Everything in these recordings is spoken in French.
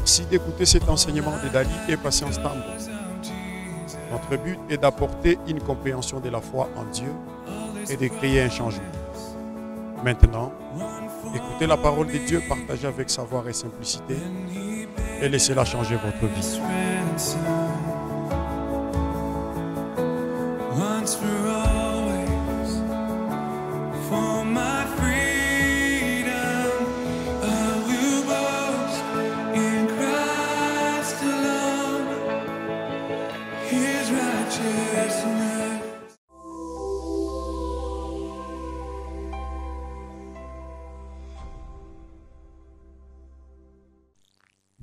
Merci d'écouter cet enseignement de Dali et Patience Tambo. Notre but est d'apporter une compréhension de la foi en Dieu et de créer un changement. Maintenant, écoutez la parole de Dieu partagée avec savoir et simplicité et laissez-la changer votre vie.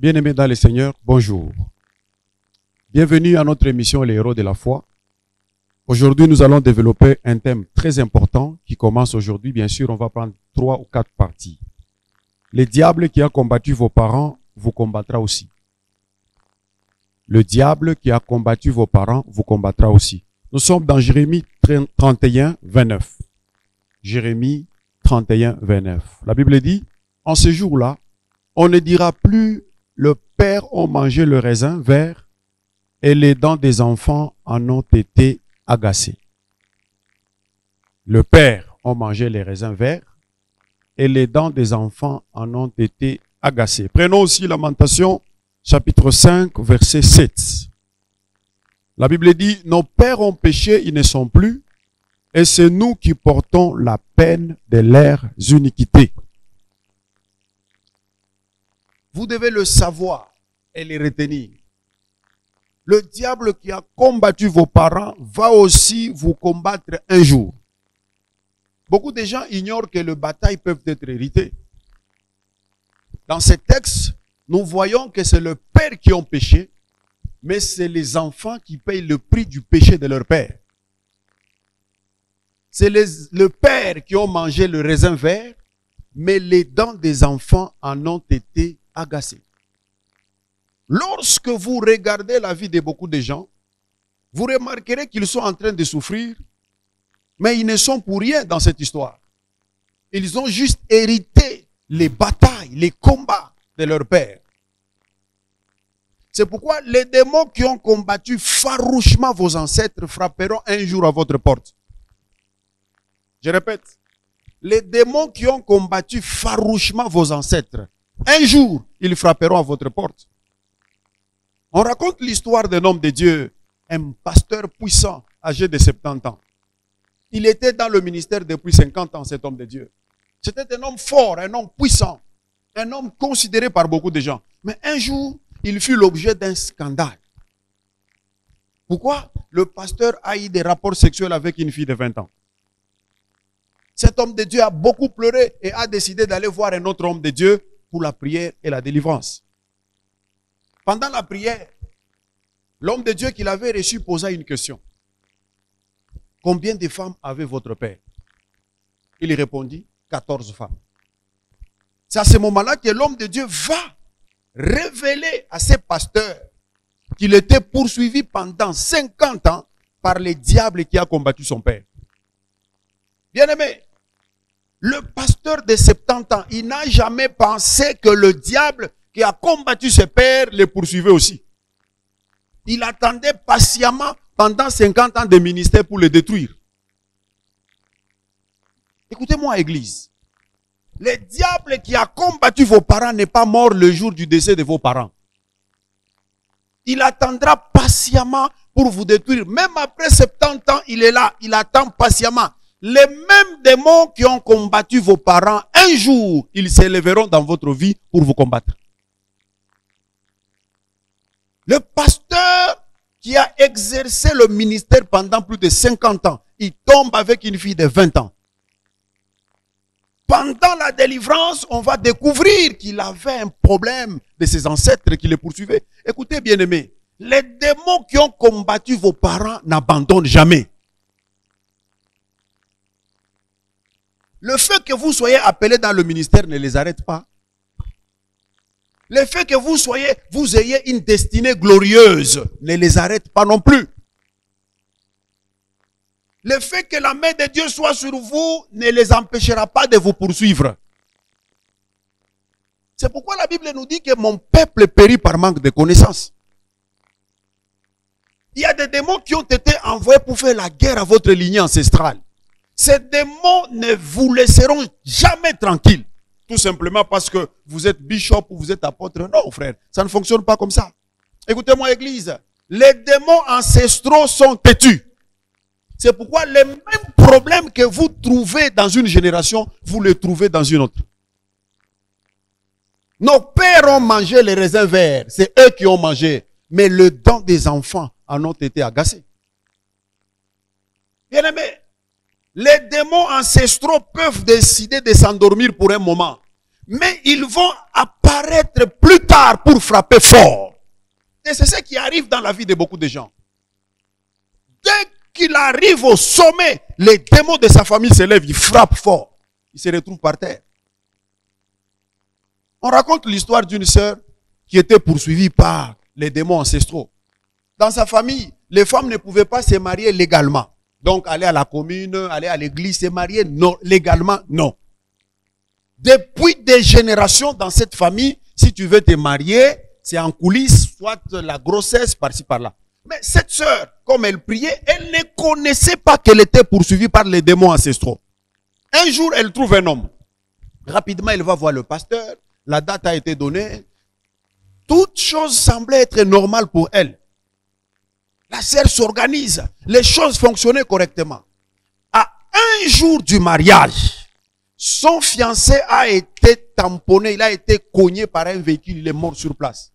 Bien-aimés dans le Seigneur, bonjour. Bienvenue à notre émission Les héros de la foi. Aujourd'hui, nous allons développer un thème très important qui commence aujourd'hui. Bien sûr, on va prendre 3 ou 4 parties. Le diable qui a combattu vos parents vous combattra aussi. Le diable qui a combattu vos parents vous combattra aussi. Nous sommes dans Jérémie 31, 29. Jérémie 31, 29. La Bible dit, en ce jour-là, on ne dira plus le père ont mangé le raisin vert et les dents des enfants en ont été agacées. Le père ont mangé les raisins verts et les dents des enfants en ont été agacées. Prenons aussi Lamentation, chapitre 5, verset 7. La Bible dit, nos pères ont péché, ils ne sont plus, et c'est nous qui portons la peine de leurs iniquités. Vous devez le savoir et le retenir. Le diable qui a combattu vos parents va aussi vous combattre un jour. Beaucoup de gens ignorent que les batailles peuvent être héritées. Dans ce texte, nous voyons que c'est le père qui ont péché, mais c'est les enfants qui payent le prix du péché de leur père. C'est le père qui ont mangé le raisin vert, mais les dents des enfants en ont été agacées. Lorsque vous regardez la vie de beaucoup de gens, vous remarquerez qu'ils sont en train de souffrir, mais ils ne sont pour rien dans cette histoire. Ils ont juste hérité les batailles, les combats de leur père. C'est pourquoi les démons qui ont combattu farouchement vos ancêtres frapperont un jour à votre porte. Je répète, les démons qui ont combattu farouchement vos ancêtres, un jour, ils frapperont à votre porte. On raconte l'histoire d'un homme de Dieu, un pasteur puissant, âgé de 70 ans. Il était dans le ministère depuis 50 ans, cet homme de Dieu. C'était un homme fort, un homme puissant, un homme considéré par beaucoup de gens. Mais un jour, il fut l'objet d'un scandale. Pourquoi? Le pasteur a eu des rapports sexuels avec une fille de 20 ans. Cet homme de Dieu a beaucoup pleuré et a décidé d'aller voir un autre homme de Dieu pour la prière et la délivrance. Pendant la prière, l'homme de Dieu qu'il avait reçu posa une question. Combien de femmes avait votre père? Il répondit, 14 femmes. C'est à ce moment-là que l'homme de Dieu va révéler à ses pasteurs qu'il était poursuivi pendant 50 ans par le diable qui a combattu son père. Bien-aimé, le pasteur de 70 ans, il n'a jamais pensé que le diable qui a combattu ses pères les poursuivait aussi. Il attendait patiemment pendant 50 ans de ministère pour le détruire. Écoutez-moi, Église. Le diable qui a combattu vos parents n'est pas mort le jour du décès de vos parents. Il attendra patiemment pour vous détruire. Même après 70 ans, il est là. Il attend patiemment. Les mêmes démons qui ont combattu vos parents, un jour, ils s'élèveront dans votre vie pour vous combattre. Le pasteur qui a exercé le ministère pendant plus de 50 ans, il tombe avec une fille de 20 ans. Pendant la délivrance, on va découvrir qu'il avait un problème de ses ancêtres qui le poursuivaient. Écoutez, bien-aimés, les démons qui ont combattu vos parents n'abandonnent jamais. Le fait que vous soyez appelés dans le ministère ne les arrête pas. Le fait que vous ayez une destinée glorieuse ne les arrête pas non plus. Le fait que la main de Dieu soit sur vous ne les empêchera pas de vous poursuivre. C'est pourquoi la Bible nous dit que mon peuple périt par manque de connaissances. Il y a des démons qui ont été envoyés pour faire la guerre à votre lignée ancestrale. Ces démons ne vous laisseront jamais tranquille. Tout simplement parce que vous êtes bishop ou vous êtes apôtre. Non, frère, ça ne fonctionne pas comme ça. Écoutez-moi, Église. Les démons ancestraux sont têtus. C'est pourquoi les mêmes problèmes que vous trouvez dans une génération, vous les trouvez dans une autre. Nos pères ont mangé les raisins verts. C'est eux qui ont mangé. Mais le don des enfants en ont été agacés. Bien aimé, les démons ancestraux peuvent décider de s'endormir pour un moment. Mais ils vont apparaître plus tard pour frapper fort. Et c'est ce qui arrive dans la vie de beaucoup de gens. Dès qu'il arrive au sommet, les démons de sa famille se lèvent, ils frappent fort. Ils se retrouvent par terre. On raconte l'histoire d'une sœur qui était poursuivie par les démons ancestraux. Dans sa famille, les femmes ne pouvaient pas se marier légalement. Donc, aller à la commune, aller à l'église, se marier, non, légalement, non. Depuis des générations dans cette famille, si tu veux te marier, c'est en coulisses, soit la grossesse, par-ci, par-là. Mais cette sœur, comme elle priait, elle ne connaissait pas qu'elle était poursuivie par les démons ancestraux. Un jour, elle trouve un homme. Rapidement, elle va voir le pasteur. La date a été donnée. Toute chose semblait être normale pour elle. La sœur s'organise. Les choses fonctionnaient correctement. À un jour du mariage, son fiancé a été tamponné. Il a été cogné par un véhicule. Il est mort sur place.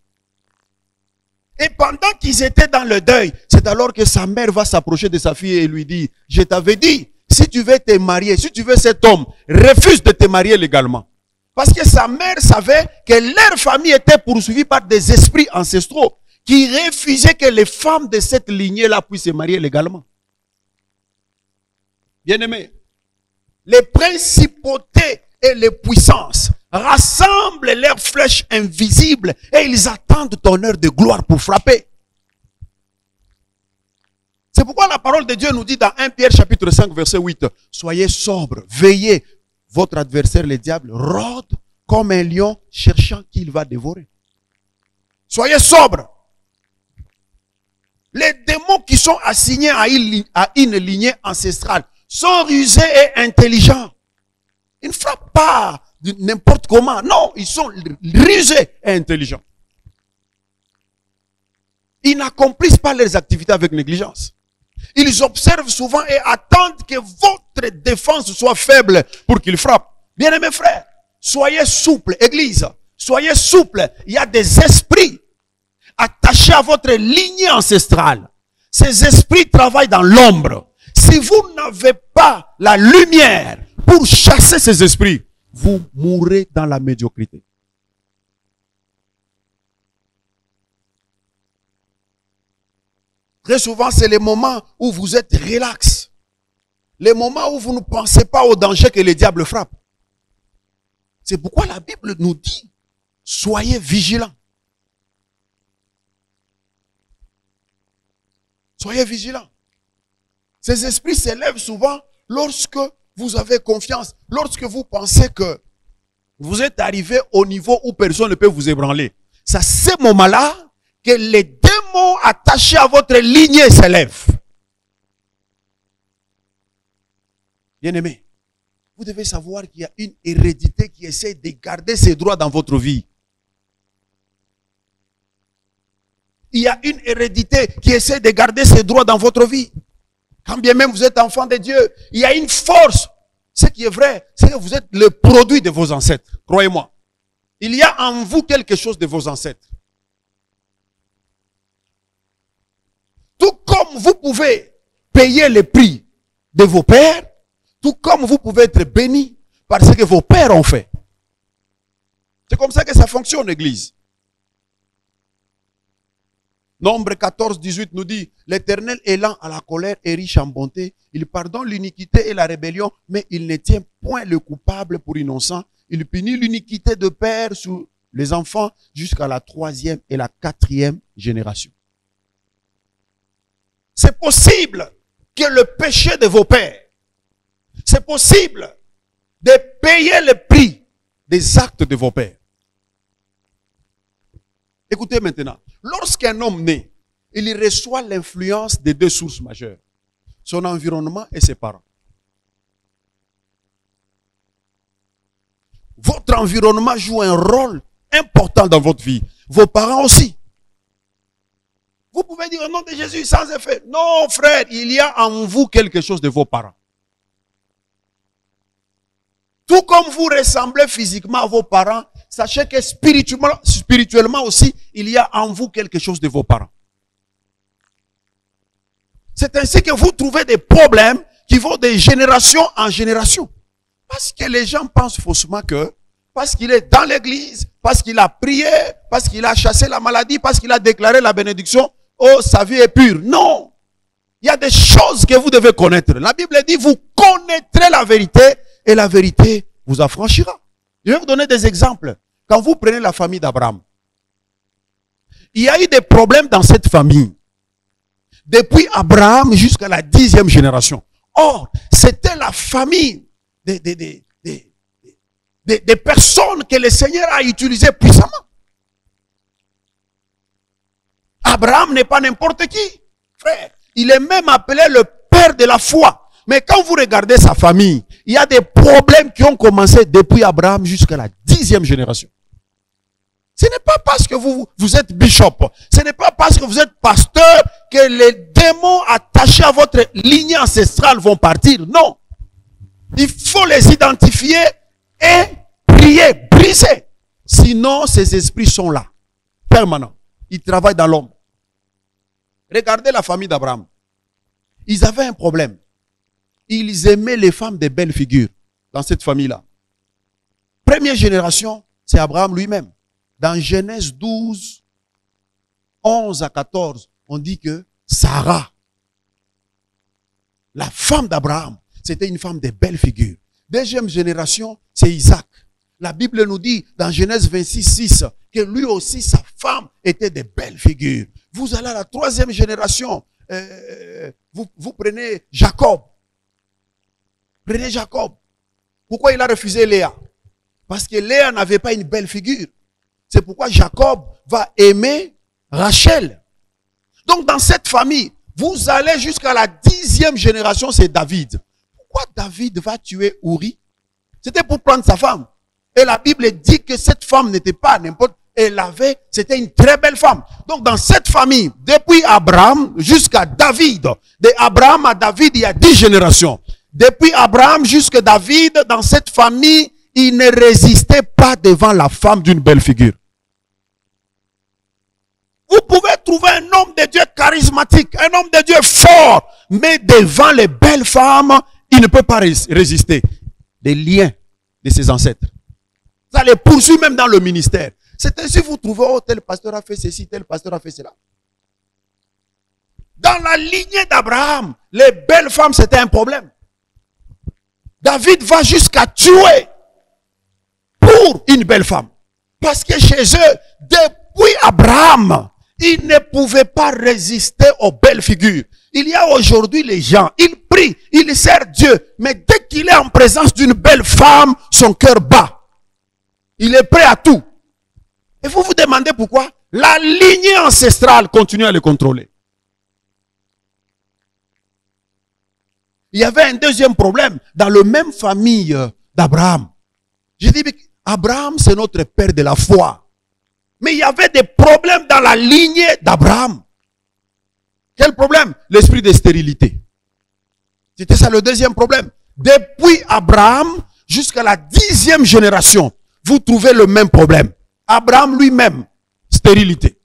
Et pendant qu'ils étaient dans le deuil, c'est alors que sa mère va s'approcher de sa fille et lui dit, je t'avais dit, si tu veux te marier, si tu veux cet homme, refuse de te marier légalement. Parce que sa mère savait que leur famille était poursuivie par des esprits ancestraux qui refusaient que les femmes de cette lignée-là puissent se marier légalement. Bien-aimés, les principautés et les puissances rassemblent leurs flèches invisibles et ils attendent ton heure de gloire pour frapper. C'est pourquoi la parole de Dieu nous dit dans 1 Pierre chapitre 5 verset 8, soyez sobres, veillez. Votre adversaire, le diable, rôde comme un lion cherchant qui il va dévorer. Soyez sobres. Les démons qui sont assignés à une lignée ancestrale sont rusés et intelligents. Ils ne frappent pas n'importe comment. Non, ils sont rusés et intelligents. Ils n'accomplissent pas leurs activités avec négligence. Ils observent souvent et attendent que votre défense soit faible pour qu'ils frappent. Bien-aimés frères, soyez souples, Église. Soyez souples. Il y a des esprits attachés à votre lignée ancestrale. Ces esprits travaillent dans l'ombre. Si vous n'avez pas la lumière pour chasser ces esprits, vous mourrez dans la médiocrité. Très souvent, c'est les moments où vous êtes relax. Les moments où vous ne pensez pas au danger que le diable frappe. C'est pourquoi la Bible nous dit, soyez vigilants. Soyez vigilants. Ces esprits s'élèvent souvent lorsque vous avez confiance, lorsque vous pensez que vous êtes arrivé au niveau où personne ne peut vous ébranler. C'est à ce moment-là que les démons attachés à votre lignée s'élèvent. Bien-aimés, vous devez savoir qu'il y a une hérédité qui essaie de garder ses droits dans votre vie. Il y a une hérédité qui essaie de garder ses droits dans votre vie. Quand bien même vous êtes enfant de Dieu, il y a une force. Ce qui est vrai, c'est que vous êtes le produit de vos ancêtres. Croyez-moi. Il y a en vous quelque chose de vos ancêtres. Tout comme vous pouvez payer le prix de vos pères, tout comme vous pouvez être béni par ce que vos pères ont fait. C'est comme ça que ça fonctionne, l'Église. Nombre 14, 18 nous dit, l'Éternel est lent à la colère et riche en bonté. Il pardonne l'iniquité et la rébellion, mais il ne tient point le coupable pour innocent. Il punit l'iniquité de père sur les enfants jusqu'à la 3e et la 4e génération. C'est possible que le péché de vos pères, c'est possible de payer le prix des actes de vos pères. Écoutez maintenant. Lorsqu'un homme naît, il reçoit l'influence des deux sources majeures. Son environnement et ses parents. Votre environnement joue un rôle important dans votre vie. Vos parents aussi. Vous pouvez dire au nom de Jésus sans effet. Non, frère, il y a en vous quelque chose de vos parents. Tout comme vous ressemblez physiquement à vos parents, sachez que spirituellement aussi, il y a en vous quelque chose de vos parents. C'est ainsi que vous trouvez des problèmes qui vont de génération en génération. Parce que les gens pensent faussement que, parce qu'il est dans l'église, parce qu'il a prié, parce qu'il a chassé la maladie, parce qu'il a déclaré la bénédiction, oh, sa vie est pure. Non. Il y a des choses que vous devez connaître. La Bible dit, vous connaîtrez la vérité et la vérité vous affranchira. Je vais vous donner des exemples. Quand vous prenez la famille d'Abraham, il y a eu des problèmes dans cette famille. Depuis Abraham jusqu'à la 10e génération. Or, c'était la famille des personnes que le Seigneur a utilisées puissamment. Abraham n'est pas n'importe qui, frère. Il est même appelé le père de la foi. Mais quand vous regardez sa famille, il y a des problèmes qui ont commencé depuis Abraham jusqu'à la 10e génération. Ce n'est pas parce que vous êtes bishop, ce n'est pas parce que vous êtes pasteur que les démons attachés à votre lignée ancestrale vont partir. Non. Il faut les identifier et prier, briser. Sinon, ces esprits sont là, permanents. Ils travaillent dans l'homme. Regardez la famille d'Abraham. Ils avaient un problème. Ils aimaient les femmes de belles figures dans cette famille-là. Première génération, c'est Abraham lui-même. Dans Genèse 12, 11 à 14, on dit que Sarah, la femme d'Abraham, c'était une femme de belles figures. Deuxième génération, c'est Isaac. La Bible nous dit dans Genèse 26, 6 que lui aussi, sa femme était de belles figures. Vous allez à la troisième génération, vous prenez Jacob. Prenez Jacob. Pourquoi il a refusé Léa? Parce que Léa n'avait pas une belle figure. C'est pourquoi Jacob va aimer Rachel. Donc dans cette famille, vous allez jusqu'à la 10e génération, c'est David. Pourquoi David va tuer Uri? C'était pour prendre sa femme. Et la Bible dit que cette femme n'était pas n'importe, c'était une très belle femme. Donc dans cette famille, depuis Abraham jusqu'à David, de Abraham à David, il y a 10 générations. Depuis Abraham jusqu'à David, dans cette famille, il ne résistait pas devant la femme d'une belle figure. Vous pouvez trouver un homme de Dieu charismatique, un homme de Dieu fort, mais devant les belles femmes, il ne peut pas résister. Des liens de ses ancêtres. Ça les poursuit même dans le ministère. C'est ainsi que vous trouvez, oh, tel pasteur a fait ceci, tel pasteur a fait cela. Dans la lignée d'Abraham, les belles femmes, c'était un problème. David va jusqu'à tuer pour une belle femme. Parce que chez eux, depuis Abraham, ils ne pouvaient pas résister aux belles figures. Il y a aujourd'hui les gens, ils prient, ils servent Dieu, mais dès qu'il est en présence d'une belle femme, son cœur bat. Il est prêt à tout. Et vous vous demandez pourquoi? La lignée ancestrale continue à le contrôler. Il y avait un deuxième problème dans la même famille d'Abraham. J'ai dit, Abraham, c'est notre père de la foi. Mais il y avait des problèmes dans la lignée d'Abraham. Quel problème? L'esprit de stérilité. C'était ça le deuxième problème. Depuis Abraham jusqu'à la 10e génération, vous trouvez le même problème. Abraham lui-même, stérilité.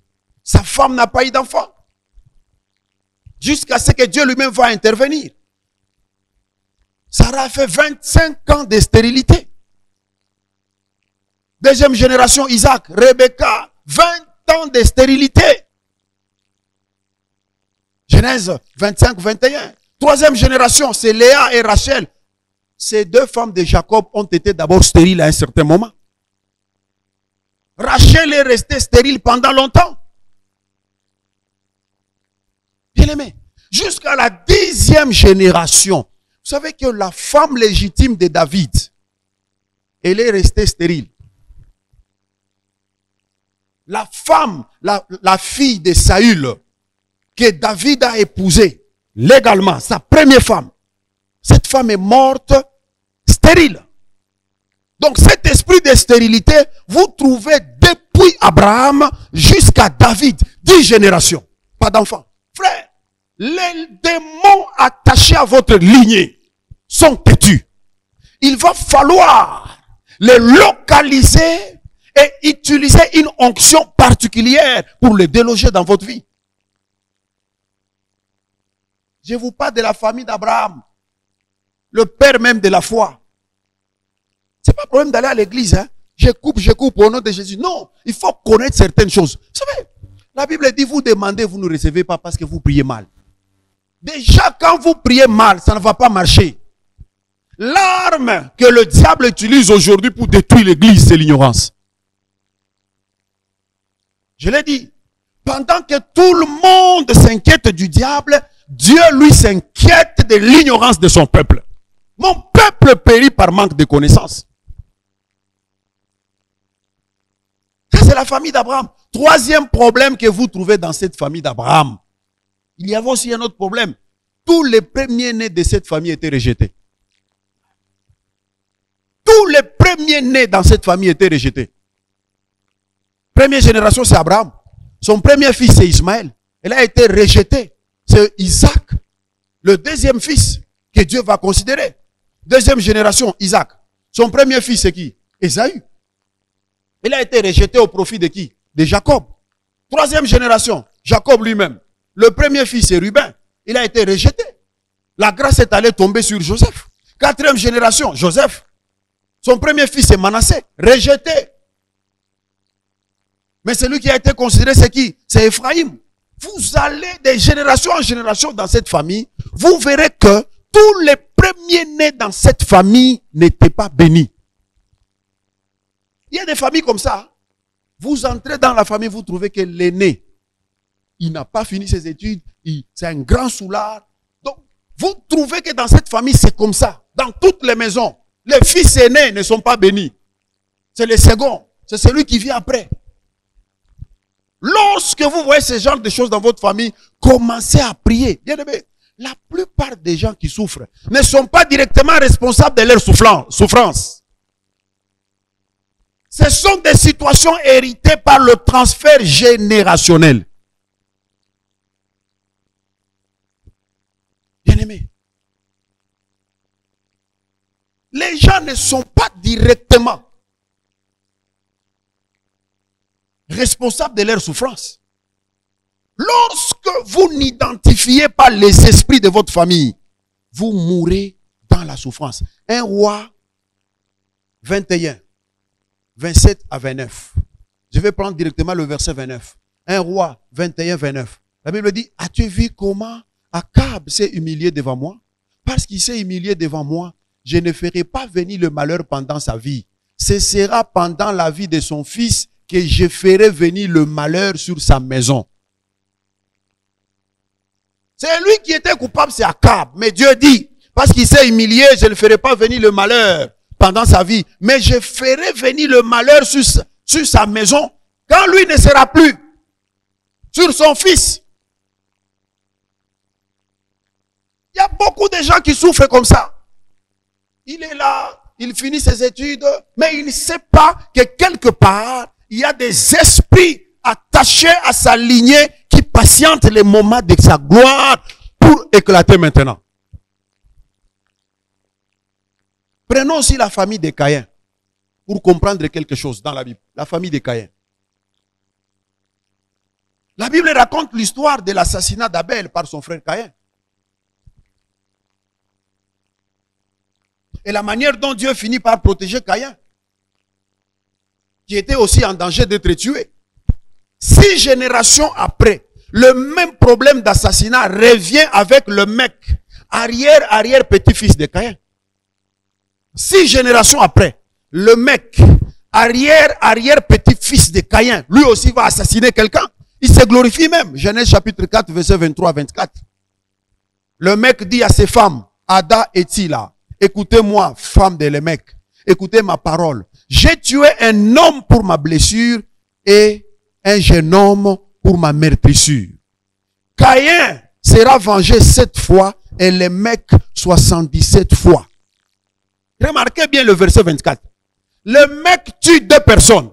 Sa femme n'a pas eu d'enfant. Jusqu'à ce que Dieu lui-même va intervenir. Sarah a fait 25 ans de stérilité. Deuxième génération, Isaac, Rebecca, 20 ans de stérilité. Genèse 25, 21. Troisième génération, c'est Léa et Rachel. Ces deux femmes de Jacob ont été d'abord stériles à un certain moment. Rachel est restée stérile pendant longtemps. Bien aimé, jusqu'à la 10e génération, vous savez que la femme légitime de David, elle est restée stérile. la femme, la fille de Saül, que David a épousée légalement, sa première femme, cette femme est morte stérile. Donc cet esprit de stérilité, vous trouvez depuis Abraham jusqu'à David, 10 générations, pas d'enfants. Frère, les démons attachés à votre lignée sont têtus. Il va falloir les localiser et utiliser une onction particulière pour les déloger dans votre vie. Je vous parle de la famille d'Abraham, le père même de la foi. C'est pas le problème d'aller à l'église, hein. Je coupe au nom de Jésus. Non, il faut connaître certaines choses. Vous savez, la Bible dit, vous demandez, vous ne recevez pas parce que vous priez mal. Déjà, quand vous priez mal, ça ne va pas marcher. L'arme que le diable utilise aujourd'hui pour détruire l'église, c'est l'ignorance. Je l'ai dit. Pendant que tout le monde s'inquiète du diable, Dieu, lui, s'inquiète de l'ignorance de son peuple. Mon peuple périt par manque de connaissances. Ça, c'est la famille d'Abraham. Troisième problème que vous trouvez dans cette famille d'Abraham. Il y avait aussi un autre problème. Tous les premiers-nés de cette famille étaient rejetés. Tous les premiers-nés dans cette famille étaient rejetés. Première génération, c'est Abraham. Son premier fils, c'est Ismaël. Il a été rejeté. C'est Isaac. Le deuxième fils que Dieu va considérer. Deuxième génération, Isaac. Son premier fils, c'est qui? Ésaü. Il a été rejeté au profit de qui? De Jacob. Troisième génération, Jacob lui-même. Le premier fils, c'est Ruben. Il a été rejeté. La grâce est allée tomber sur Joseph. Quatrième génération, Joseph. Son premier fils, c'est Manassé. Rejeté. Mais celui qui a été considéré, c'est qui? C'est Ephraïm. Vous allez de génération en génération dans cette famille, vous verrez que tous les premiers-nés dans cette famille n'étaient pas bénis. Il y a des familles comme ça. Vous entrez dans la famille, vous trouvez que l'aîné, il n'a pas fini ses études, c'est un grand soulard. Donc, vous trouvez que dans cette famille, c'est comme ça. Dans toutes les maisons, les fils aînés ne sont pas bénis. C'est le second, c'est celui qui vient après. Lorsque vous voyez ce genre de choses dans votre famille, commencez à prier. Bien aimé, la plupart des gens qui souffrent ne sont pas directement responsables de leur souffrance. Ce sont des situations héritées par le transfert générationnel. Bien aimé, les gens ne sont pas directement responsables de leur souffrance. Lorsque vous n'identifiez pas les esprits de votre famille, vous mourrez dans la souffrance. 1 Roi 21, 27 à 29. Je vais prendre directement le verset 29. 1 Roi 21, 29. La Bible dit, as-tu vu comment Akab s'est humilié devant moi? Parce qu'il s'est humilié devant moi, je ne ferai pas venir le malheur pendant sa vie. Ce sera pendant la vie de son fils que je ferai venir le malheur sur sa maison. C'est lui qui était coupable, c'est Akab. Mais Dieu dit, parce qu'il s'est humilié, je ne ferai pas venir le malheur pendant sa vie. Mais je ferai venir le malheur sur sa maison quand lui ne sera plus. Sur son fils. Il y a beaucoup de gens qui souffrent comme ça. Il est là, il finit ses études, mais il ne sait pas que quelque part, il y a des esprits attachés à sa lignée qui patientent les moments de sa gloire pour éclater maintenant. Prenons aussi la famille de Caïn pour comprendre quelque chose dans la Bible. La famille de Caïn. La Bible raconte l'histoire de l'assassinat d'Abel par son frère Caïn. Et la manière dont Dieu finit par protéger Caïn, qui était aussi en danger d'être tué. 6 générations après, le même problème d'assassinat revient avec le mec, arrière petit-fils de Caïn. 6 générations après, le mec, arrière petit-fils de Caïn, lui aussi va assassiner quelqu'un. Il se glorifie même. Genèse chapitre 4, verset 23 à 24. Le mec dit à ses femmes, Ada et Tila, écoutez-moi, femme de Lémec, écoutez ma parole. J'ai tué un homme pour ma blessure et un jeune homme pour ma meurtrissure. Caïn sera vengé 7 fois et les mecs 77 fois. Remarquez bien le verset 24. Le mec tue 2 personnes.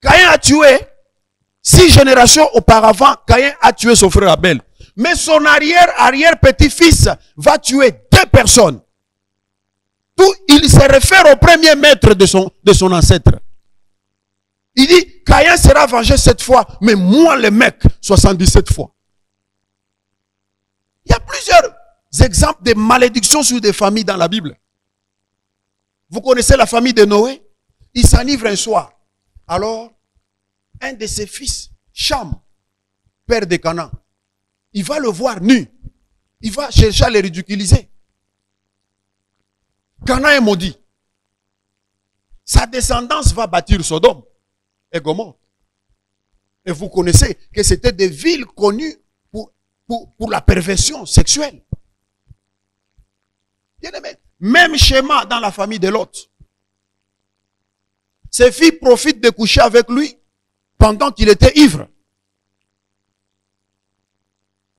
Caïn a tué 6 générations auparavant. Caïn a tué son frère Abel. Mais son arrière-petit-fils va tuer 2 personnes. Tout, il se réfère au premier maître de son ancêtre. Il dit, Caïn sera vengé 7 fois, mais moi le mec 77 fois. Il y a plusieurs exemples de malédictions sur des familles dans la Bible. Vous connaissez la famille de Noé? Il s'enivre un soir. Alors, un de ses fils, Cham, père de Canaan, il va le voir nu. Il va chercher à le ridiculiser. Canaan est maudit. Sa descendance va bâtir Sodome et Gomorrhe. Et vous connaissez que c'était des villes connues pour la perversion sexuelle. Bien aimé. Même schéma dans la famille de Lot. Ses filles profitent de coucher avec lui pendant qu'il était ivre.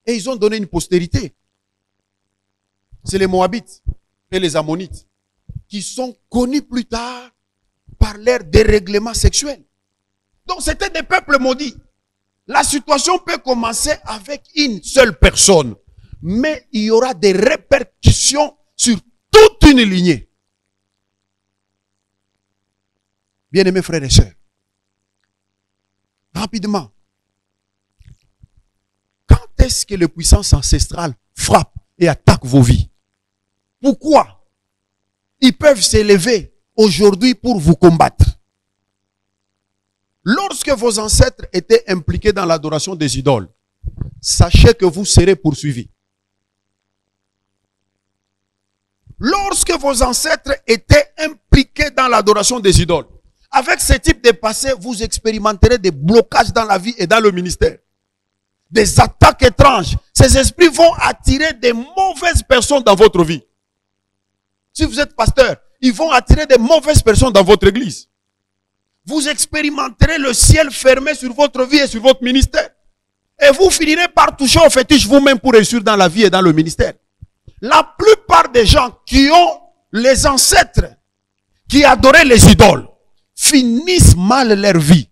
Et ils ont donné une postérité. C'est les Moabites et les Ammonites qui sont connus plus tard par leur dérèglement sexuel. Donc c'était des peuples maudits. La situation peut commencer avec une seule personne, mais il y aura des répercussions sur toute une lignée. Bien-aimés frères et sœurs, rapidement, quand est-ce que les puissances ancestrales frappent et attaquent vos vies? Pourquoi ils peuvent s'élever aujourd'hui pour vous combattre? Lorsque vos ancêtres étaient impliqués dans l'adoration des idoles, sachez que vous serez poursuivis. Lorsque vos ancêtres étaient impliqués dans l'adoration des idoles, avec ce type de passé, vous expérimenterez des blocages dans la vie et dans le ministère. Des attaques étranges. Ces esprits vont attirer des mauvaises personnes dans votre vie. Si vous êtes pasteur, ils vont attirer des mauvaises personnes dans votre église. Vous expérimenterez le ciel fermé sur votre vie et sur votre ministère. Et vous finirez par toucher au fétiche vous-même pour réussir dans la vie et dans le ministère. La plupart des gens qui ont les ancêtres qui adoraient les idoles finissent mal leur vie.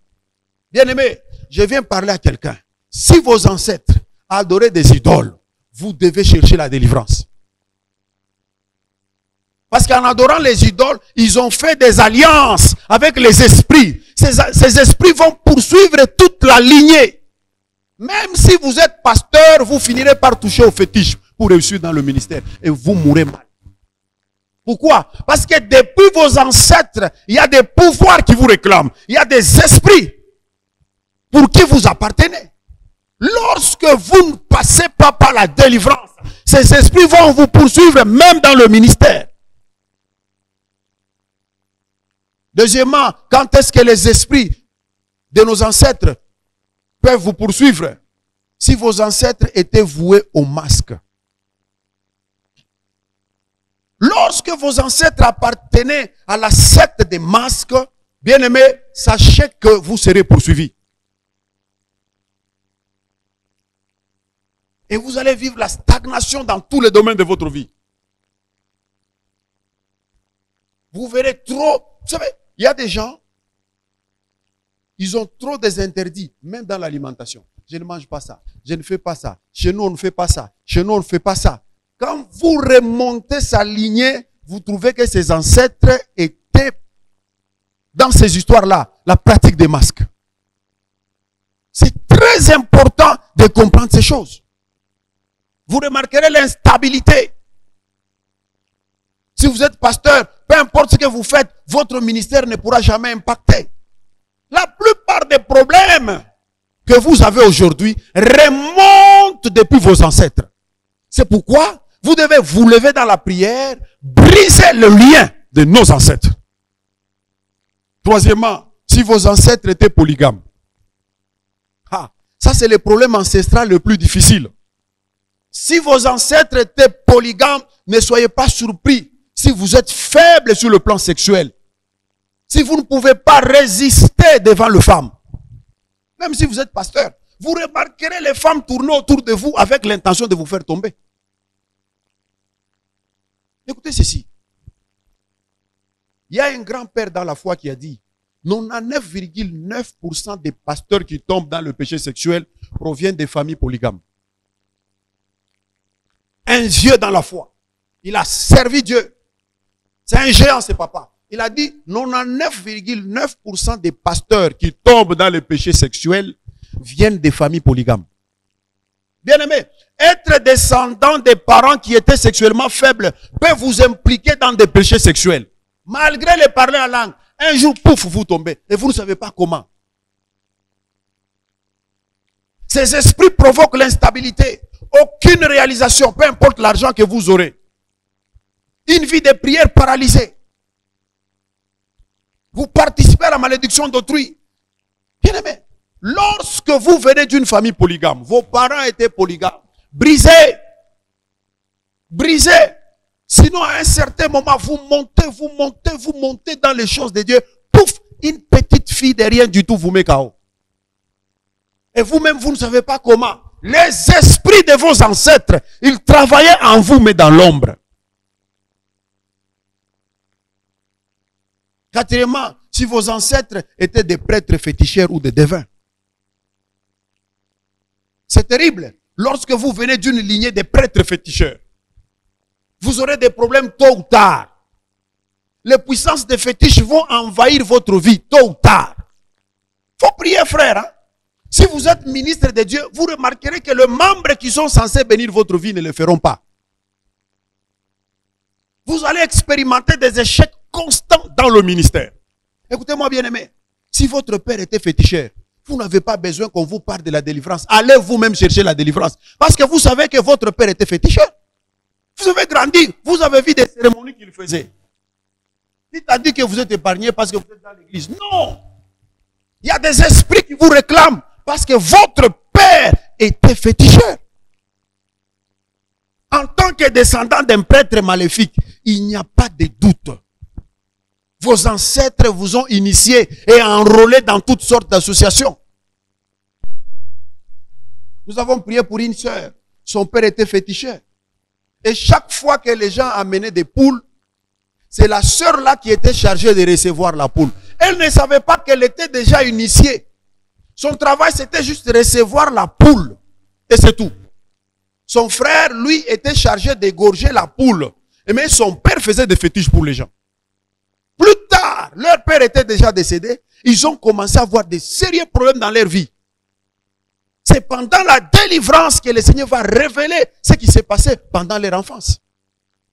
Bien-aimé, je viens parler à quelqu'un. Si vos ancêtres adoraient des idoles, vous devez chercher la délivrance. Parce qu'en adorant les idoles, ils ont fait des alliances avec les esprits. Ces esprits vont poursuivre toute la lignée. Même si vous êtes pasteur, vous finirez par toucher au fétiche pour réussir dans le ministère. Et vous mourrez mal. Pourquoi? Parce que depuis vos ancêtres, il y a des pouvoirs qui vous réclament. Il y a des esprits pour qui vous appartenez. Lorsque vous ne passez pas par la délivrance, ces esprits vont vous poursuivre même dans le ministère. Deuxièmement, quand est-ce que les esprits de nos ancêtres peuvent vous poursuivre? Si vos ancêtres étaient voués au masque. Lorsque vos ancêtres appartenaient à la secte des masques, bien-aimés, sachez que vous serez poursuivis. Et vous allez vivre la stagnation dans tous les domaines de votre vie. Vous verrez trop. Vous savez, il y a des gens, ils ont trop des interdits, même dans l'alimentation. Je ne mange pas ça, je ne fais pas ça. Chez nous, on ne fait pas ça. Chez nous, on ne fait pas ça. Quand vous remontez sa lignée, vous trouvez que ses ancêtres étaient dans ces histoires-là, la pratique des masques. C'est très important de comprendre ces choses. Vous remarquerez l'instabilité. Si vous êtes pasteur, peu importe ce que vous faites, votre ministère ne pourra jamais impacter. La plupart des problèmes que vous avez aujourd'hui remontent depuis vos ancêtres. C'est pourquoi vous devez vous lever dans la prière, briser le lien de nos ancêtres. Troisièmement, si vos ancêtres étaient polygames. Ça c'est le problème ancestral le plus difficile. Si vos ancêtres étaient polygames, ne soyez pas surpris si vous êtes faible sur le plan sexuel. Si vous ne pouvez pas résister devant les femmes. Même si vous êtes pasteur, vous remarquerez les femmes tourner autour de vous avec l'intention de vous faire tomber. Écoutez ceci. Il y a un grand-père dans la foi qui a dit 99,9% des pasteurs qui tombent dans le péché sexuel proviennent des familles polygames. Un vieux dans la foi. Il a servi Dieu. C'est un géant, c'est papa. Il a dit 99,9% des pasteurs qui tombent dans le péché sexuel viennent des familles polygames. Bien aimé, être descendant des parents qui étaient sexuellement faibles peut vous impliquer dans des péchés sexuels. Malgré les parler en langue, un jour, pouf, vous tombez. Et vous ne savez pas comment. Ces esprits provoquent l'instabilité. Aucune réalisation, peu importe l'argent que vous aurez. Une vie de prière paralysée. Vous participez à la malédiction d'autrui. Bien aimé, lorsque vous venez d'une famille polygame, vos parents étaient polygames, brisez. Brisez. Sinon, à un certain moment, vous montez dans les choses de Dieu. Pouf, une petite fille de rien du tout vous met KO. Et vous-même, vous ne savez pas comment. Les esprits de vos ancêtres, ils travaillaient en vous, mais dans l'ombre. Quatrièmement, si vos ancêtres étaient des prêtres féticheurs ou des devins. C'est terrible. Lorsque vous venez d'une lignée de prêtres féticheurs, vous aurez des problèmes tôt ou tard. Les puissances des fétiches vont envahir votre vie tôt ou tard. Faut prier, frère. Hein? Si vous êtes ministre de Dieu, vous remarquerez que les membres qui sont censés bénir votre vie ne le feront pas. Vous allez expérimenter des échecs constants dans le ministère. Écoutez-moi bien aimé. Si votre père était féticheur, vous n'avez pas besoin qu'on vous parle de la délivrance. Allez vous-même chercher la délivrance. Parce que vous savez que votre père était féticheur. Vous avez grandi, vous avez vu des cérémonies qu'il faisait. Il t'a dit que vous êtes épargné parce que vous êtes dans l'église. Non. Il y a des esprits qui vous réclament parce que votre père était féticheur. En tant que descendant d'un prêtre maléfique, il n'y a pas de doute. Vos ancêtres vous ont initié et enrôlé dans toutes sortes d'associations. Nous avons prié pour une sœur. Son père était féticheur. Et chaque fois que les gens amenaient des poules, c'est la sœur là qui était chargée de recevoir la poule. Elle ne savait pas qu'elle était déjà initiée. Son travail, c'était juste de recevoir la poule. Et c'est tout. Son frère, lui, était chargé d'égorger la poule. Mais son père faisait des fétiches pour les gens. Plus tard, leur père était déjà décédé. Ils ont commencé à avoir des sérieux problèmes dans leur vie. C'est pendant la délivrance que le Seigneur va révéler ce qui s'est passé pendant leur enfance.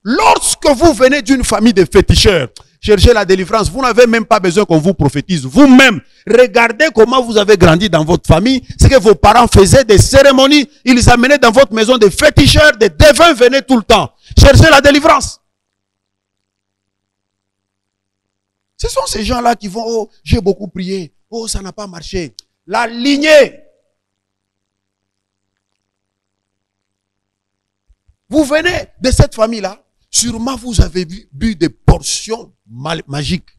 Lorsque vous venez d'une famille de féticheurs, cherchez la délivrance, vous n'avez même pas besoin qu'on vous prophétise. Vous-même, regardez comment vous avez grandi dans votre famille. C'est que vos parents faisaient des cérémonies. Ils amenaient dans votre maison des féticheurs, des devins venaient tout le temps. Cherchez la délivrance. Ce sont ces gens-là qui vont, oh, j'ai beaucoup prié. Oh, ça n'a pas marché. La lignée. Vous venez de cette famille-là. Sûrement vous avez bu des portions magiques.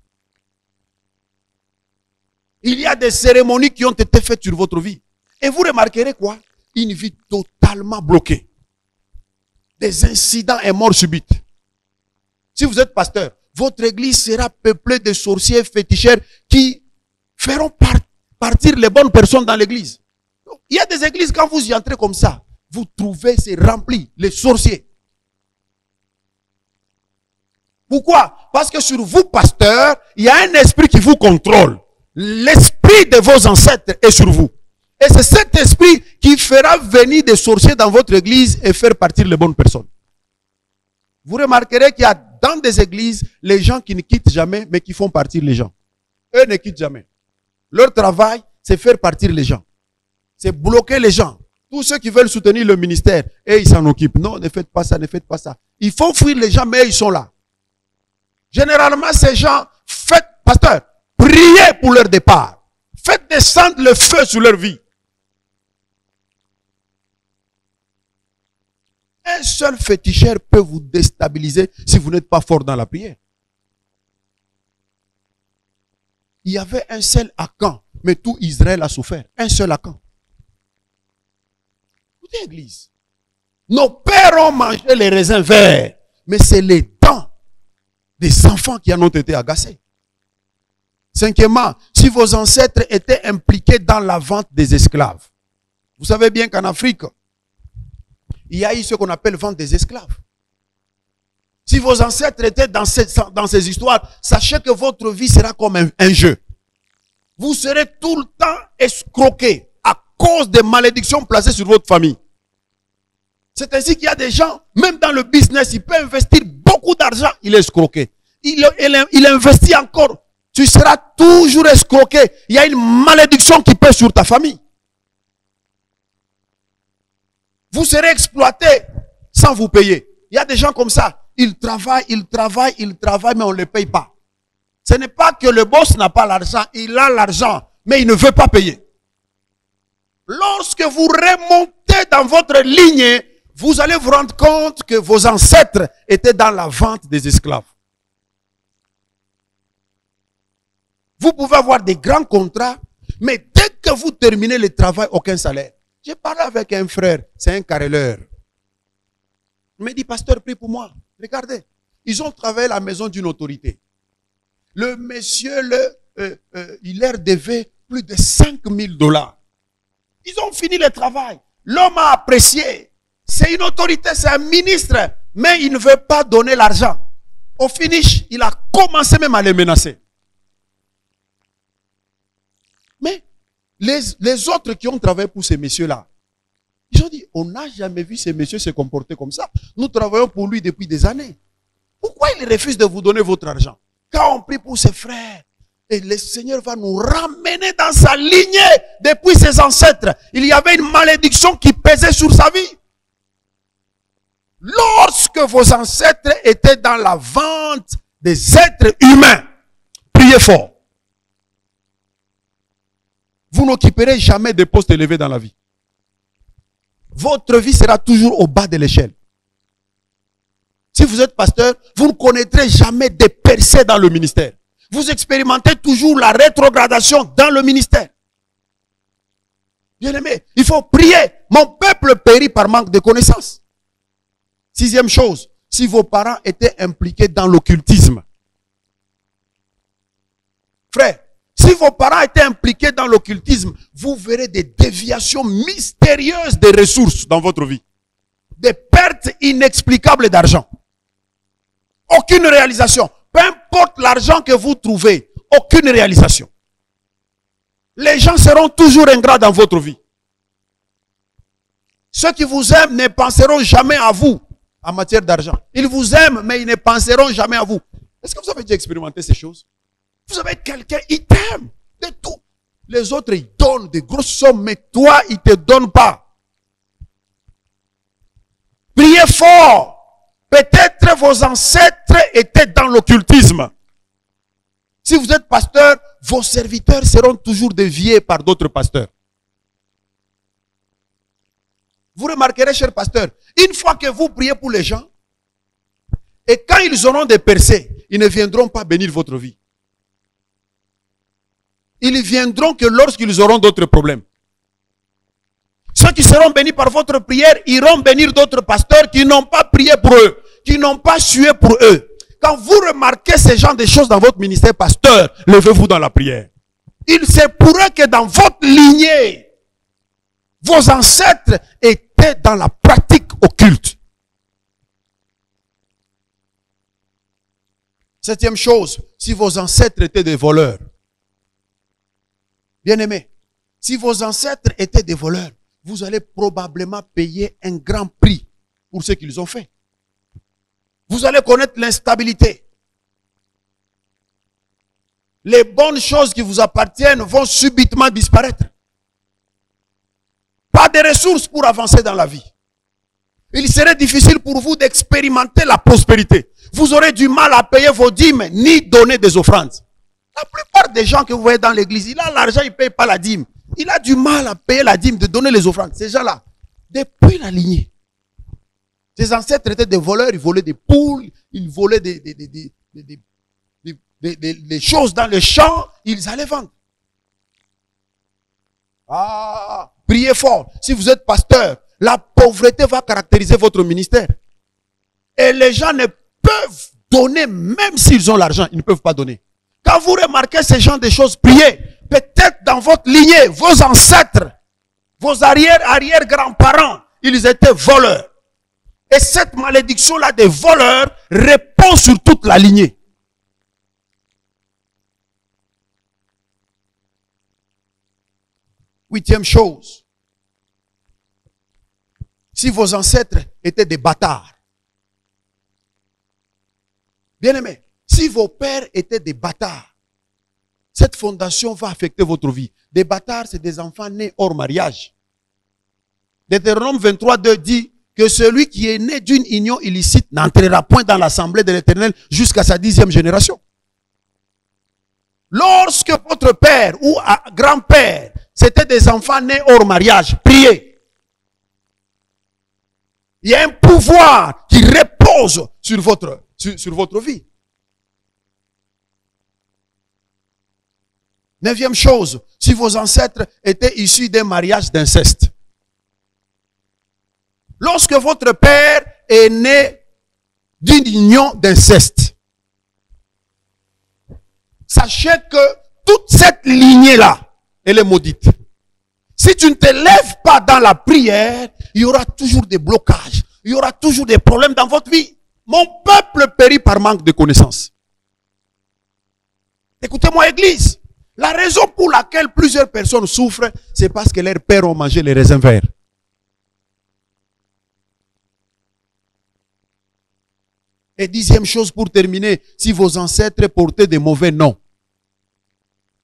Il y a des cérémonies qui ont été faites sur votre vie. Et vous remarquerez quoi? Une vie totalement bloquée. Des incidents et morts subites. Si vous êtes pasteur, votre église sera peuplée de sorciers féticheurs qui feront partir les bonnes personnes dans l'église. Il y a des églises, quand vous y entrez comme ça, vous trouvez, c'est rempli, les sorciers. Pourquoi? Parce que sur vous, pasteur, il y a un esprit qui vous contrôle. L'esprit de vos ancêtres est sur vous. Et c'est cet esprit qui fera venir des sorciers dans votre église et faire partir les bonnes personnes. Vous remarquerez qu'il y a dans des églises, les gens qui ne quittent jamais, mais qui font partir les gens. Eux ne quittent jamais. Leur travail, c'est faire partir les gens. C'est bloquer les gens. Tous ceux qui veulent soutenir le ministère, et ils s'en occupent. Non, ne faites pas ça, ne faites pas ça. Il faut fuir les gens, mais ils sont là. Généralement, ces gens, faites, pasteur, priez pour leur départ. Faites descendre le feu sur leur vie. Un seul féticheur peut vous déstabiliser si vous n'êtes pas fort dans la prière. Il y avait un seul Akan Mais tout Israël a souffert. Un seul Akan. Écoutez, Église. Nos pères ont mangé les raisins verts. Mais c'est les dents des enfants qui en ont été agacés. Cinquièmement, si vos ancêtres étaient impliqués dans la vente des esclaves. Vous savez bien qu'en Afrique, il y a eu ce qu'on appelle vente des esclaves. Si vos ancêtres étaient dans ces histoires, sachez que votre vie sera comme un jeu. Vous serez tout le temps escroqué à cause des malédictions placées sur votre famille. C'est ainsi qu'il y a des gens, même dans le business, il peut investir beaucoup d'argent, il est escroqué. Il investit encore. Tu seras toujours escroqué. Il y a une malédiction qui pèse sur ta famille. Vous serez exploité sans vous payer. Il y a des gens comme ça. Ils travaillent, mais on ne les paye pas. Ce n'est pas que le boss n'a pas l'argent. Il a l'argent, mais il ne veut pas payer. Lorsque vous remontez dans votre ligne, vous allez vous rendre compte que vos ancêtres étaient dans la vente des esclaves. Vous pouvez avoir des grands contrats, mais dès que vous terminez le travail, aucun salaire. J'ai parlé avec un frère, c'est un carreleur. Il m'a dit, pasteur, prie pour moi. Regardez, ils ont travaillé à la maison d'une autorité. Le monsieur, il leur devait plus de 5 000 $. Ils ont fini le travail. L'homme a apprécié. C'est une autorité, c'est un ministre, mais il ne veut pas donner l'argent. Au finish, il a commencé même à les menacer. Mais les autres qui ont travaillé pour ces messieurs-là, ils ont dit, on n'a jamais vu ces messieurs se comporter comme ça. Nous travaillons pour lui depuis des années. Pourquoi il refuse de vous donner votre argent? Quand on prie pour ses frères, et le Seigneur va nous ramener dans sa lignée depuis ses ancêtres. Il y avait une malédiction qui pesait sur sa vie. Lorsque vos ancêtres étaient dans la vente des êtres humains, priez fort. Vous n'occuperez jamais de postes élevés dans la vie. Votre vie sera toujours au bas de l'échelle. Si vous êtes pasteur, vous ne connaîtrez jamais des percées dans le ministère. Vous expérimentez toujours la rétrogradation dans le ministère. Bien-aimé, il faut prier. Mon peuple périt par manque de connaissances. Sixième chose, si vos parents étaient impliqués dans l'occultisme. Frère, si vos parents étaient impliqués dans l'occultisme, vous verrez des déviations mystérieuses des ressources dans votre vie. Des pertes inexplicables d'argent. Aucune réalisation. Peu importe l'argent que vous trouvez, aucune réalisation. Les gens seront toujours ingrats dans votre vie. Ceux qui vous aiment ne penseront jamais à vous en matière d'argent. Ils vous aiment, mais ils ne penseront jamais à vous. Est-ce que vous avez déjà expérimenté ces choses? Vous avez quelqu'un, il t'aime de tout. Les autres, ils donnent des grosses sommes, mais toi, ils ne te donnent pas. Priez fort. Peut-être vos ancêtres étaient dans l'occultisme. Si vous êtes pasteur, vos serviteurs seront toujours déviés par d'autres pasteurs. Vous remarquerez, cher pasteur, une fois que vous priez pour les gens, et quand ils auront des percées, ils ne viendront pas bénir votre vie. Ils viendront que lorsqu'ils auront d'autres problèmes. Ceux qui seront bénis par votre prière iront bénir d'autres pasteurs qui n'ont pas prié pour eux, qui n'ont pas sué pour eux. Quand vous remarquez ce genre de choses dans votre ministère, pasteur, levez-vous dans la prière. Il se pourrait que dans votre lignée, vos ancêtres étaient dans la pratique occulte. Septième chose, si vos ancêtres étaient des voleurs. Bien-aimés, si vos ancêtres étaient des voleurs, vous allez probablement payer un grand prix pour ce qu'ils ont fait. Vous allez connaître l'instabilité. Les bonnes choses qui vous appartiennent vont subitement disparaître. Pas de ressources pour avancer dans la vie. Il serait difficile pour vous d'expérimenter la prospérité. Vous aurez du mal à payer vos dîmes ni donner des offrandes. La plupart des gens que vous voyez dans l'église, il a l'argent, il ne paye pas la dîme. Il a du mal à payer la dîme, de donner les offrandes. Ces gens-là, depuis la lignée, ses ancêtres étaient des voleurs, ils volaient des poules, ils volaient des choses dans les champs, ils allaient vendre. Ah, priez fort. Si vous êtes pasteur, la pauvreté va caractériser votre ministère. Et les gens ne peuvent donner, même s'ils ont l'argent, ils ne peuvent pas donner. Quand vous remarquez ce genre de choses, priez. Peut-être dans votre lignée, vos ancêtres, vos arrière-grands-parents, ils étaient voleurs. Et cette malédiction-là des voleurs répond sur toute la lignée. Huitième chose. Si vos ancêtres étaient des bâtards, bien aimé, si vos pères étaient des bâtards, cette fondation va affecter votre vie. Des bâtards, c'est des enfants nés hors mariage. Deutéronome 23, 2 dit que celui qui est né d'une union illicite n'entrera point dans l'assemblée de l'Éternel jusqu'à sa 10e génération. Lorsque votre père ou grand-père, c'était des enfants nés hors mariage, priez. Il y a un pouvoir qui repose sur votre vie. Neuvième chose, si vos ancêtres étaient issus d'un mariage d'inceste. Lorsque votre père est né d'une union d'inceste, sachez que toute cette lignée-là, elle est maudite. Si tu ne te lèves pas dans la prière, il y aura toujours des blocages, il y aura toujours des problèmes dans votre vie. Mon peuple périt par manque de connaissances. Écoutez-moi, Église. La raison pour laquelle plusieurs personnes souffrent, c'est parce que leurs pères ont mangé les raisins verts. Et dixième chose pour terminer, si vos ancêtres portaient des mauvais noms.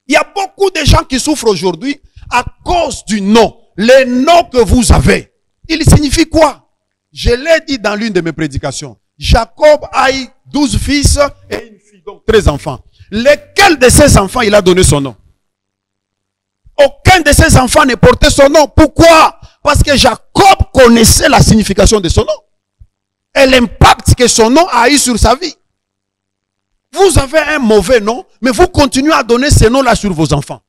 Il y a beaucoup de gens qui souffrent aujourd'hui à cause du nom. Les noms que vous avez, ils signifient quoi? Je l'ai dit dans l'une de mes prédications. Jacob a eu 12 fils et une fille, donc 13 enfants. Lequel de ces enfants il a donné son nom? Aucun de ces enfants ne portait son nom. Pourquoi? Parce que Jacob connaissait la signification de son nom. Et l'impact que son nom a eu sur sa vie. Vous avez un mauvais nom, mais vous continuez à donner ce nom-là sur vos enfants.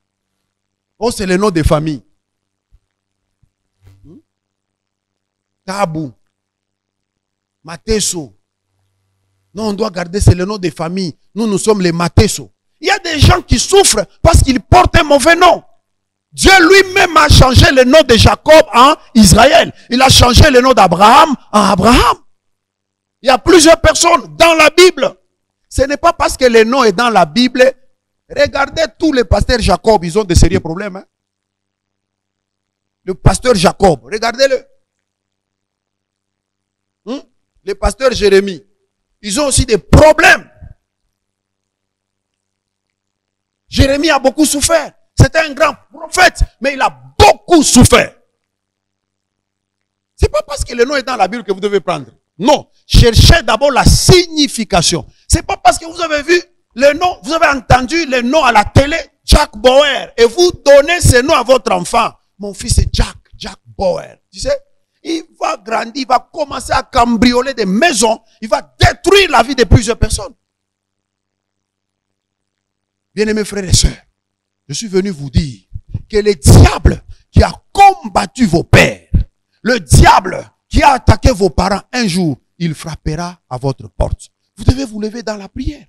Oh, c'est le nom de famille. Tabou. Mateso. Non, on doit garder, c'est le nom de famille. Nous sommes les Mateso. Il y a des gens qui souffrent parce qu'ils portent un mauvais nom. Dieu lui-même a changé le nom de Jacob en Israël. Il a changé le nom d'Abraham en Abraham. Il y a plusieurs personnes dans la Bible. Ce n'est pas parce que le nom est dans la Bible. Regardez tous les pasteurs Jacob, ils ont de sérieux problèmes. Hein? Le pasteur Jacob, regardez-le. Le pasteur Jérémie, ils ont aussi des problèmes. Jérémie a beaucoup souffert. C'était un grand prophète, mais il a beaucoup souffert. C'est pas parce que le nom est dans la Bible que vous devez prendre. Non. Cherchez d'abord la signification. C'est pas parce que vous avez vu le nom, vous avez entendu le nom à la télé, Jack Bauer, et vous donnez ce nom à votre enfant. Mon fils est Jack Bauer. Tu sais, il va grandir, il va commencer à cambrioler des maisons, il va détruire la vie de plusieurs personnes. Bien-aimés frères et sœurs, je suis venu vous dire que le diable qui a combattu vos pères, le diable qui a attaqué vos parents, un jour, il frappera à votre porte. Vous devez vous lever dans la prière.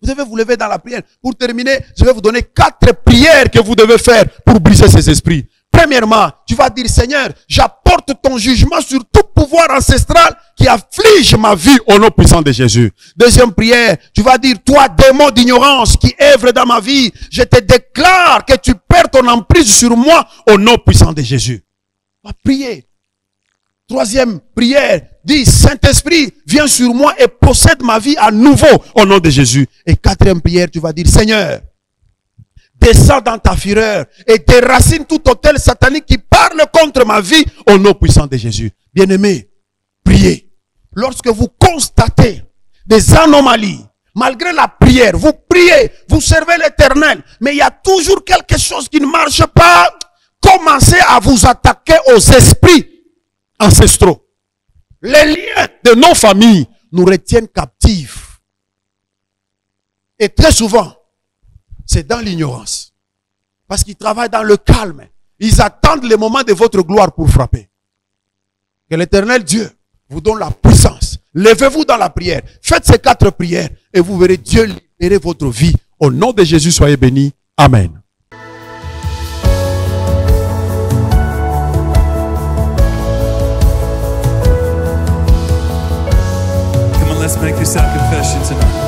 Vous devez vous lever dans la prière. Pour terminer, je vais vous donner 4 prières que vous devez faire pour briser ces esprits. Premièrement, tu vas dire, Seigneur, j'apporte ton jugement sur tout pouvoir ancestral qui afflige ma vie au nom puissant de Jésus. Deuxième prière, tu vas dire, toi, démon d'ignorance qui œuvre dans ma vie, je te déclare que tu perds ton emprise sur moi au nom puissant de Jésus. On va prier. Troisième prière, dis, Saint-Esprit, viens sur moi et possède ma vie à nouveau au nom de Jésus. Et quatrième prière, tu vas dire, Seigneur, descends dans ta fureur et déracine tout autel satanique qui parle contre ma vie au nom puissant de Jésus. Bien-aimés, priez. Lorsque vous constatez des anomalies, malgré la prière, vous priez, vous servez l'Éternel, mais il y a toujours quelque chose qui ne marche pas, commencez à vous attaquer aux esprits ancestraux. Les liens de nos familles nous retiennent captifs. Et très souvent, c'est dans l'ignorance. Parce qu'ils travaillent dans le calme. Ils attendent le moment de votre gloire pour frapper. Que l'Éternel Dieu vous donne la puissance. Levez-vous dans la prière. Faites ces 4 prières et vous verrez Dieu libérer votre vie. Au nom de Jésus, soyez bénis. Amen. Come on, let's make this our confession tonight.